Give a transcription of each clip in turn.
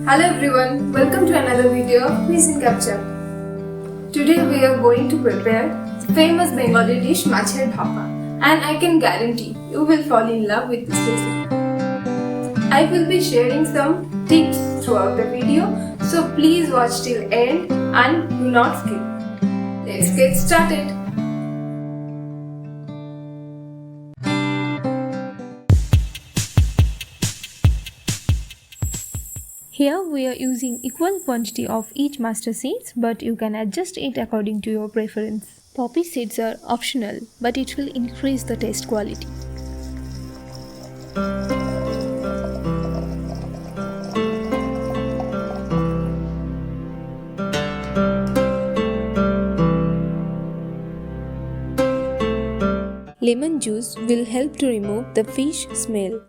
Hello everyone, welcome to another video of Cuisine Capture. Today we are going to prepare the famous Bengali dish Katla Bhapa, and I can guarantee you will fall in love with this recipe. I will be sharing some tips throughout the video, so please watch till end and do not skip. Let's get started. Here we are using equal quantity of each mustard seeds, but you can adjust it according to your preference. Poppy seeds are optional, but it will increase the taste quality. Lemon juice will help to remove the fish smell.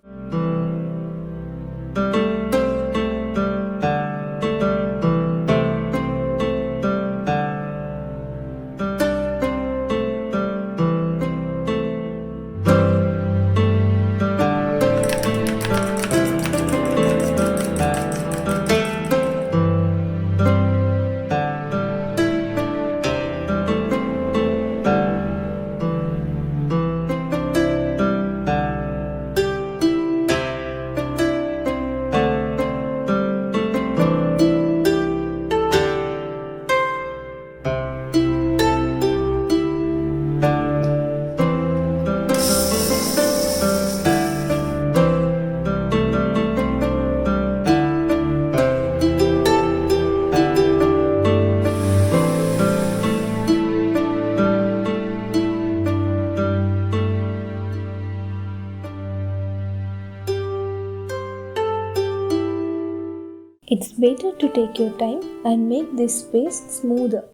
It's better to take your time and make this paste smoother.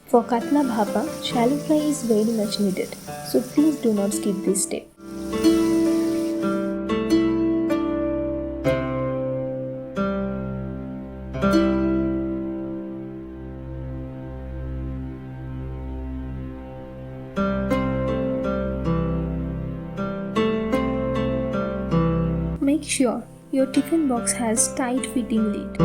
For Katla Bhapa, shallow fry is very much needed, so please do not skip this step. Make sure your tiffin box has tight fitting lid.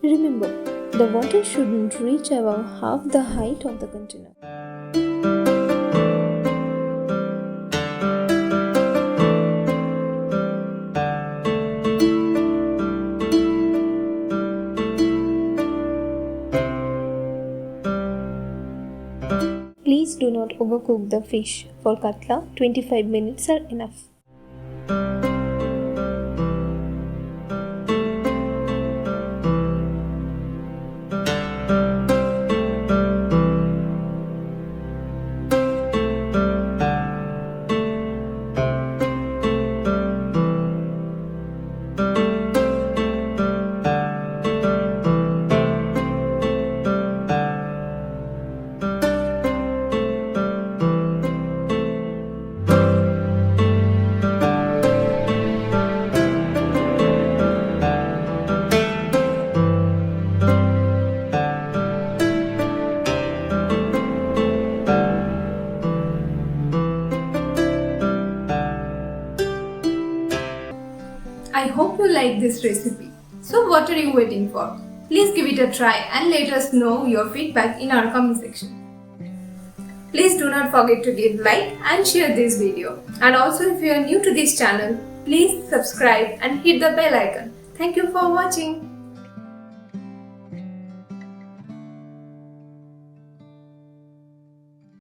Remember, the water shouldn't reach above half the height of the container. Please do not overcook the fish. For katla, 25 minutes are enough. I hope you like this recipe. So what are you waiting for? Please give it a try and let us know your feedback in our comment section. Please do not forget to give like and share this video. And also if you are new to this channel, please subscribe and hit the bell icon. Thank you for watching.